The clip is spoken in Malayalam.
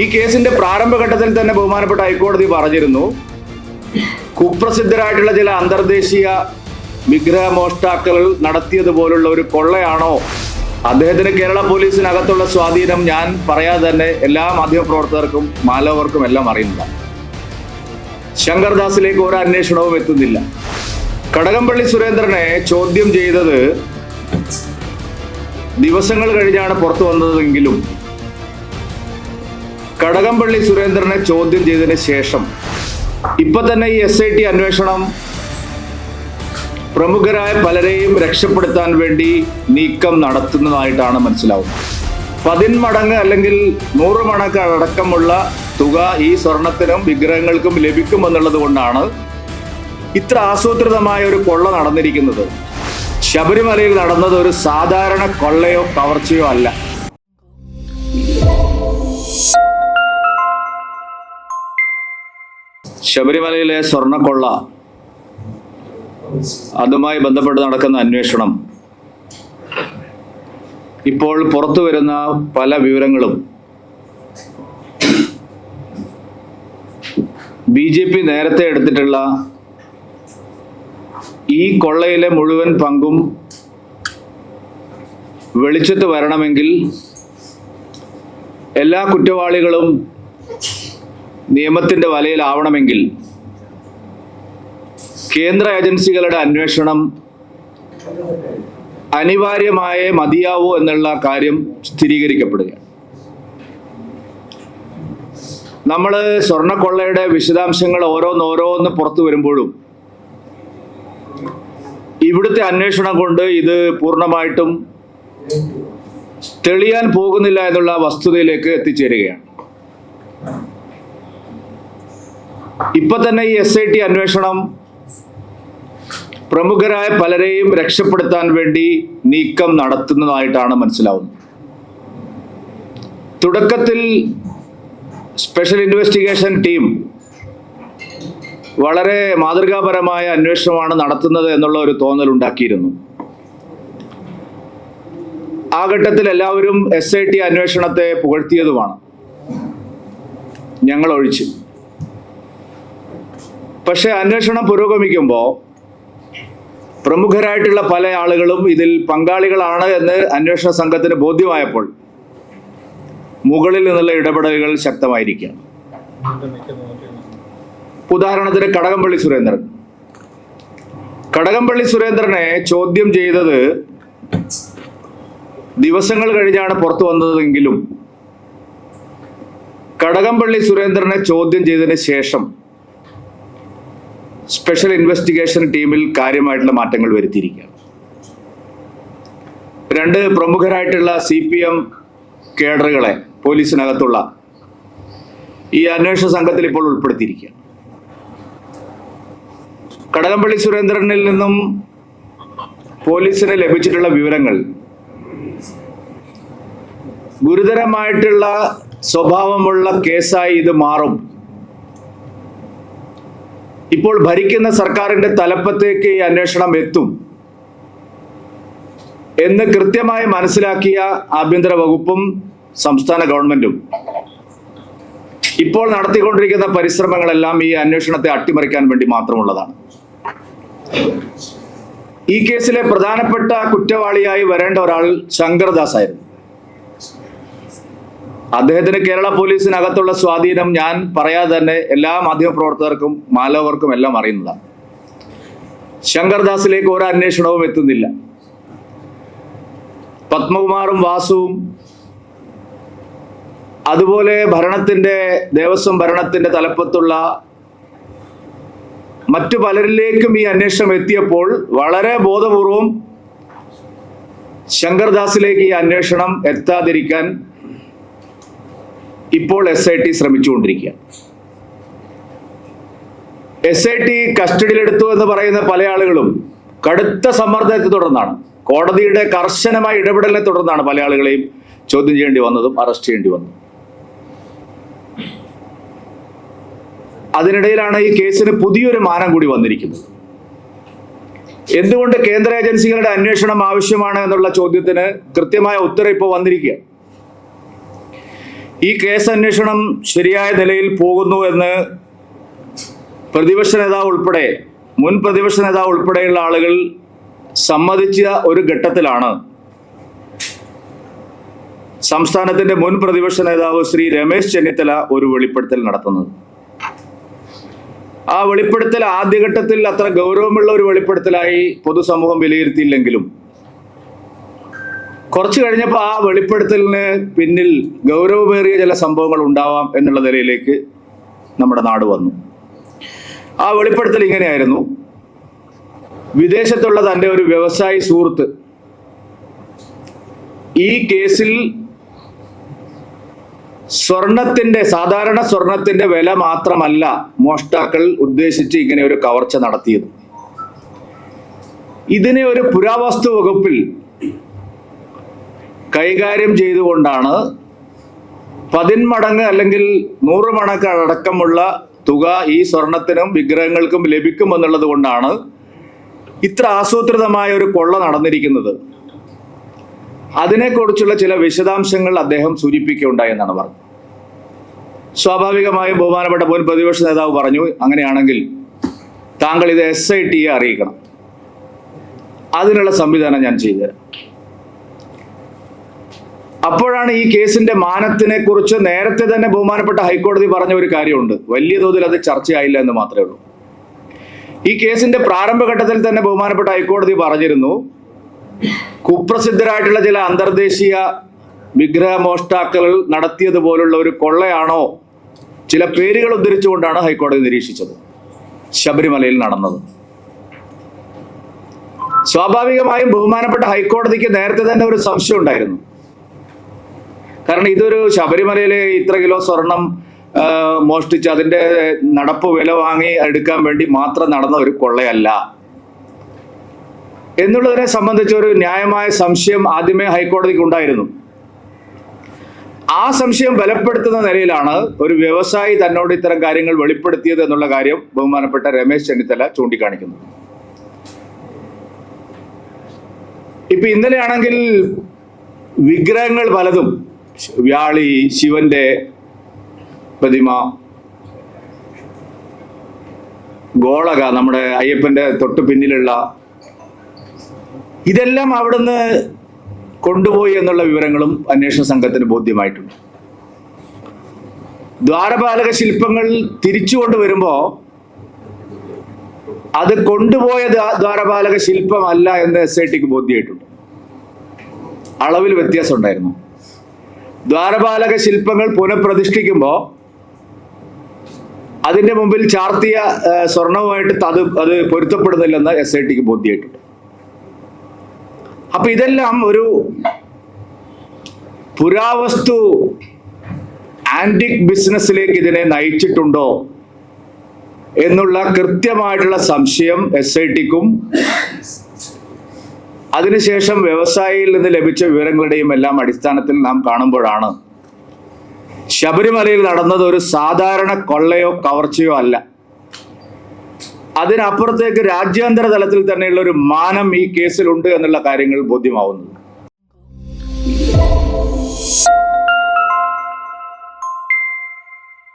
ഈ കേസിന്റെ പ്രാരംഭഘട്ടത്തിൽ തന്നെ ബഹുമാനപ്പെട്ട ഹൈക്കോടതി പറഞ്ഞിരുന്നു, കുപ്രസിദ്ധരായിട്ടുള്ള ചില അന്തർദേശീയ വിഗ്രഹ മോഷ്ടാക്കൾ നടത്തിയതുപോലുള്ള ഒരു കൊള്ളയാണോ അദ്ദേഹത്തിന് കേരള പോലീസിനകത്തുള്ള സ്വാധീനം ഞാൻ പറയാതെ തന്നെ എല്ലാ മാധ്യമപ്രവർത്തകർക്കും മാലോകർക്കും എല്ലാം അറിയുന്നതാണ്. ശങ്കർദാസിലേക്ക് ഒരു അന്വേഷണവും എത്തുന്നില്ല. കടകംപള്ളി സുരേന്ദ്രനെ ചോദ്യം ചെയ്തത് ദിവസങ്ങൾ കഴിഞ്ഞാണ് പുറത്തു വന്നതെങ്കിലും കടകംപള്ളി സുരേന്ദ്രനെ ചോദ്യം ചെയ്തതിന് ശേഷം ഇപ്പൊ തന്നെ ഈ SIT അന്വേഷണം പ്രമുഖരായ പലരെയും രക്ഷപ്പെടുത്താൻ വേണ്ടി നീക്കം നടത്തുന്നതായിട്ടാണ് മനസ്സിലാവുന്നത്. 10 മടങ്ങ് അല്ലെങ്കിൽ 100 മടങ്ങ് അടക്കമുള്ള തുക ഈ സ്വർണത്തിനും വിഗ്രഹങ്ങൾക്കും ലഭിക്കുമെന്നുള്ളത് കൊണ്ടാണ് ഇത്ര ആസൂത്രിതമായ ഒരു കൊള്ള നടന്നിരിക്കുന്നത്. ശബരിമലയിൽ നടന്നത് ഒരു സാധാരണ കൊള്ളയോ കവർച്ചയോ അല്ല. ശബരിമലയിലെ സ്വർണ്ണക്കൊള്ള, അതുമായി ബന്ധപ്പെട്ട് നടക്കുന്ന അന്വേഷണം, ഇപ്പോൾ പുറത്തു വരുന്ന പല വിവരങ്ങളും BJP നേരത്തെ എടുത്തിട്ടുള്ള ഈ കൊള്ളയിലെ മുഴുവൻ പങ്കും വെളിച്ചത്ത് വരണമെങ്കിൽ എല്ലാ കുറ്റവാളികളും നിയമത്തിന്റെ വലയിലാവണമെങ്കിൽ കേന്ദ്ര ഏജൻസികളുടെ അന്വേഷണം അനിവാര്യമായേ മതിയാവൂ എന്നുള്ള കാര്യം സ്ഥിരീകരിക്കപ്പെടുകയാണ്. നമ്മൾ സ്വർണ്ണക്കൊള്ളയുടെ വിശദാംശങ്ങൾ ഓരോന്നോരോന്ന് പുറത്തു വരുമ്പോഴും ഇവിടുത്തെ അന്വേഷണം കൊണ്ട് ഇത് പൂർണ്ണമായിട്ടും തെളിയാൻ പോകുന്നില്ല എന്നുള്ള വസ്തുതയിലേക്ക് എത്തിച്ചേരുകയാണ്. ഇപ്പൊ തന്നെ ഈ SIT അന്വേഷണം പ്രമുഖരായ പലരെയും രക്ഷപ്പെടുത്താൻ വേണ്ടി നീക്കം നടത്തുന്നതായിട്ടാണ് മനസ്സിലാവുന്നത്. തുടക്കത്തിൽ സ്പെഷ്യൽ ഇൻവെസ്റ്റിഗേഷൻ ടീം വളരെ മാതൃകാപരമായ അന്വേഷണമാണ് നടത്തുന്നത് എന്നുള്ള ഒരു തോന്നൽ ഉണ്ടാക്കിയിരുന്നു. ആ ഘട്ടത്തിൽ എല്ലാവരും SIT അന്വേഷണത്തെ പുകഴ്ത്തിയതുമാണ്, ഞങ്ങൾ ഒഴിച്ച്. പക്ഷെ അന്വേഷണം പുരോഗമിക്കുമ്പോൾ പ്രമുഖരായിട്ടുള്ള പല ആളുകളും ഇതിൽ പങ്കാളികളാണ് എന്ന് അന്വേഷണ സംഘത്തിന് ബോധ്യമായപ്പോൾ മുകളിൽ നിന്നുള്ള ഇടപെടലുകൾ ശക്തമായിരിക്കുകയാണ്. ഉദാഹരണത്തിന് കടകംപള്ളി സുരേന്ദ്രനെ ചോദ്യം ചെയ്തത് ദിവസങ്ങൾ കഴിഞ്ഞാണ് പുറത്തു വന്നതെങ്കിലും കടകംപള്ളി സുരേന്ദ്രനെ ചോദ്യം ചെയ്തതിന് ശേഷം സ്പെഷ്യൽ ഇൻവെസ്റ്റിഗേഷൻ ടീമിൽ കാര്യമായിട്ടുള്ള മാറ്റങ്ങൾ വരുത്തിയിരിക്കുകയാണ്. 2 പ്രമുഖരായിട്ടുള്ള CPM കേഡറുകളെ പോലീസിനകത്തുള്ള ഈ അന്വേഷണ സംഘത്തിൽ ഇപ്പോൾ ഉൾപ്പെടുത്തിയിരിക്കുകയാണ്. കടകംപള്ളി സുരേന്ദ്രനിൽ നിന്നും പോലീസിന് ലഭിച്ചിട്ടുള്ള വിവരങ്ങൾ ഗുരുതരമായിട്ടുള്ള സ്വഭാവമുള്ള കേസായി ഇത് മാറും. ഇപ്പോൾ ഭരിക്കുന്ന സർക്കാരിന്റെ തലപ്പത്തേക്ക് ഈ അന്വേഷണം എത്തും എന്ന് കൃത്യമായി മനസ്സിലാക്കിയ ആഭ്യന്തര വകുപ്പും സംസ്ഥാന ഗവൺമെന്റും ഇപ്പോൾ നടത്തിക്കൊണ്ടിരിക്കുന്ന പരിശ്രമങ്ങളെല്ലാം ഈ അന്വേഷണത്തെ അട്ടിമറിക്കാൻ വേണ്ടി മാത്രമുള്ളതാണ്. ഈ കേസിലെ പ്രധാനപ്പെട്ട കുറ്റവാളിയായി വരേണ്ട ഒരാൾ ശങ്കർദാസ് ആയിരുന്നു. അദ്ദേഹത്തിന് കേരള പോലീസിനകത്തുള്ള സ്വാധീനം ഞാൻ പറയാതെ തന്നെ എല്ലാ മാധ്യമപ്രവർത്തകർക്കും മാലോകർക്കും എല്ലാം അറിയുന്നതാണ്. ശങ്കർദാസിലേക്ക് ഒരു അന്വേഷണവും എത്തുന്നില്ല. പത്മകുമാറും വാസുവും അതുപോലെ ദേവസ്വം ഭരണത്തിന്റെ തലപ്പത്തുള്ള മറ്റു പലരിലേക്കും ഈ അന്വേഷണം എത്തിയപ്പോൾ വളരെ ബോധപൂർവം ശങ്കർദാസിലേക്ക് ഈ അന്വേഷണം എത്താതിരിക്കാൻ ഇപ്പോൾ SIT ശ്രമിച്ചുകൊണ്ടിരിക്കുകയാണ്. SIT കസ്റ്റഡിയിലെടുത്തു എന്ന് പറയുന്ന പല ആളുകളും കടുത്ത സമ്മർദ്ദത്തെ തുടർന്നാണ്, കോടതിയുടെ കർശനമായ ഇടപെടലിനെ തുടർന്നാണ് പല ആളുകളെയും ചോദ്യം ചെയ്യേണ്ടി വന്നതും അറസ്റ്റ് ചെയ്യേണ്ടി വന്നതും. അതിനിടയിലാണ് ഈ കേസിന് പുതിയൊരു മാനം കൂടി വന്നിരിക്കുന്നത്. എന്തുകൊണ്ട് കേന്ദ്ര ഏജൻസികളുടെ അന്വേഷണം ആവശ്യമാണ് എന്നുള്ള ചോദ്യത്തിന് കൃത്യമായ ഉത്തരം ഇപ്പോൾ വന്നിരിക്കുക. ഈ കേസ് അന്വേഷണം ശരിയായ നിലയിൽ പോകുന്നു എന്ന് പ്രതിപക്ഷ നേതാവ് ഉൾപ്പെടെ മുൻ പ്രതിപക്ഷ നേതാവ് ഉൾപ്പെടെയുള്ള ആളുകൾ സമ്മതിച്ച ഒരു ഘട്ടത്തിലാണ് സംസ്ഥാനത്തിന്റെ മുൻ പ്രതിപക്ഷ നേതാവ് ശ്രീ രമേശ് ചെന്നിത്തല ഒരു വെളിപ്പെടുത്തൽ നടത്തുന്നത്. ആ വെളിപ്പെടുത്തൽ ആദ്യഘട്ടത്തിൽ അത്ര ഗൗരവമുള്ള ഒരു വെളിപ്പെടുത്തലായി പൊതുസമൂഹം വിലയിരുത്തിയില്ലെങ്കിലും കുറച്ചു കഴിഞ്ഞപ്പോൾ ആ വെളിപ്പെടുത്തലിന് പിന്നിൽ ഗൗരവമേറിയ ചില സംഭവങ്ങൾ ഉണ്ടാവാം എന്നുള്ള നിലയിലേക്ക് നമ്മുടെ നാട് വന്നു. ആ വെളിപ്പെടുത്തൽ ഇങ്ങനെയായിരുന്നു: വിദേശത്തുള്ള തൻ്റെ ഒരു വ്യവസായി സുഹൃത്ത് ഈ കേസിൽ സാധാരണ സ്വർണത്തിന്റെ വില മാത്രമല്ല മോഷ്ടാക്കൾ ഉദ്ദേശിച്ച് ഇങ്ങനെ ഒരു കവർച്ച നടത്തിയത്. ഇതിനെ ഒരു പുരാവസ്തു വകുപ്പിൽ കൈകാര്യം ചെയ്തുകൊണ്ടാണ് 10 മടങ്ങ് അല്ലെങ്കിൽ 100 മടങ്ങ് അടക്കമുള്ള തുക ഈ സ്വർണത്തിനും വിഗ്രഹങ്ങൾക്കും ലഭിക്കുമെന്നുള്ളത് കൊണ്ടാണ് ഇത്ര ആസൂത്രിതമായ ഒരു കൊള്ള നടന്നിരിക്കുന്നത്. അതിനെക്കുറിച്ചുള്ള ചില വിശദാംശങ്ങൾ അദ്ദേഹം സൂചിപ്പിക്കുകയുണ്ടായി എന്നാണ് പറഞ്ഞത്. സ്വാഭാവികമായും ബഹുമാനപ്പെട്ട മുൻ പ്രതിപക്ഷ നേതാവ് പറഞ്ഞു, അങ്ങനെയാണെങ്കിൽ താങ്കൾ ഇത് SITയെ അറിയിക്കണം, അതിനുള്ള സംവിധാനം ഞാൻ ചെയ്തുതരാം. അപ്പോഴാണ് ഈ കേസിന്റെ മാനത്തിനെ കുറിച്ച് നേരത്തെ തന്നെ ബഹുമാനപ്പെട്ട ഹൈക്കോടതി പറഞ്ഞ ഒരു കാര്യമുണ്ട്. വലിയ തോതിൽ അത് ചർച്ചയായില്ല എന്ന് മാത്രമേ ഉള്ളൂ. ഈ കേസിന്റെ പ്രാരംഭഘട്ടത്തിൽ തന്നെ ബഹുമാനപ്പെട്ട ഹൈക്കോടതി പറഞ്ഞിരുന്നു, കുപ്രസിദ്ധരായിട്ടുള്ള ചില അന്തർദേശീയ വിഗ്രഹ മോഷ്ടാക്കൾ നടത്തിയതുപോലുള്ള ഒരു കൊള്ളയാണോ, ചില പേരുകൾ ഉദ്ധരിച്ചുകൊണ്ടാണ് ഹൈക്കോടതി നിരീക്ഷിച്ചത് ശബരിമലയിൽ നടന്നത്. സ്വാഭാവികമായും ബഹുമാനപ്പെട്ട ഹൈക്കോടതിക്ക് നേരത്തെ തന്നെ ഒരു സംശയം ഉണ്ടായിരുന്നു. കാരണം ഇതൊരു ശബരിമലയിലെ ഇത്ര കിലോ സ്വർണം മോഷ്ടിച്ച് അതിന്റെ നടപ്പ് വില വാങ്ങി എടുക്കാൻ വേണ്ടി മാത്രം നടന്ന ഒരു കൊള്ളയല്ല എന്നുള്ളതിനെ സംബന്ധിച്ച ഒരു ന്യായമായ സംശയം ആദ്യമേ ഹൈക്കോടതിക്ക് ഉണ്ടായിരുന്നു. ആ സംശയം ബലപ്പെടുത്തുന്ന നിലയിലാണ് ഒരു വ്യവസായി തന്നോട് ഇത്തരം കാര്യങ്ങൾ വെളിപ്പെടുത്തിയത് എന്നുള്ള കാര്യം ബഹുമാനപ്പെട്ട രമേശ് ചെന്നിത്തല ചൂണ്ടിക്കാണിക്കുന്നു. ഇപ്പൊ ഇന്നലെയാണെങ്കിൽ വിഗ്രഹങ്ങൾ പലതും, വ്യാളി, ശിവന്റെ പ്രതിമ, ഗോളക, നമ്മുടെ അയ്യപ്പന്റെ തൊട്ടു പിന്നിലുള്ള, ഇതെല്ലാം അവിടുന്ന് കൊണ്ടുപോയി എന്നുള്ള വിവരങ്ങളും അന്വേഷണ സംഘത്തിന് ബോധ്യമായിട്ടുണ്ട്. ദ്വാരപാലക ശില്പങ്ങൾ തിരിച്ചു കൊണ്ടുവരുമ്പോ അത് കൊണ്ടുപോയ ദ്വാരപാലക ശില്പമല്ല എന്ന് SITക്ക് ബോധ്യമായിട്ടുണ്ട്. അളവിൽ വ്യത്യാസം ഉണ്ടായിരുന്നു. ദ്വാരപാലക ശില്പങ്ങൾ പുനഃപ്രതിഷ്ഠിക്കുമ്പോൾ അതിന്റെ മുമ്പിൽ ചാർത്തിയ സ്വർണവുമായിട്ട് അത് പൊരുത്തപ്പെടുന്നില്ലെന്ന് SITക്ക് ബോധ്യമായിട്ടുണ്ട്. അപ്പൊ ഇതെല്ലാം ഒരു പുരാവസ്തു ആന്റിക് ബിസിനസ്സിലേക്ക് ഇതിനെ നയിച്ചിട്ടുണ്ടോ എന്നുള്ള കൃത്യമായിട്ടുള്ള സംശയം SITക്കും അതിനുശേഷം വ്യവസായിയിൽ നിന്ന് ലഭിച്ച വിവരങ്ങളുടെയും എല്ലാം അടിസ്ഥാനത്തിൽ നാം കാണുമ്പോഴാണ് ശബരിമലയിൽ നടന്നത് ഒരു സാധാരണ കൊള്ളയോ കവർച്ചയോ അല്ല. അതിനപ്പുറത്തേക്ക് രാജ്യാന്തര തലത്തിൽ തന്നെയുള്ള ഒരു മാനം ഈ കേസിലുണ്ട് എന്നുള്ള കാര്യങ്ങൾ ബോധ്യമാവുന്നത്.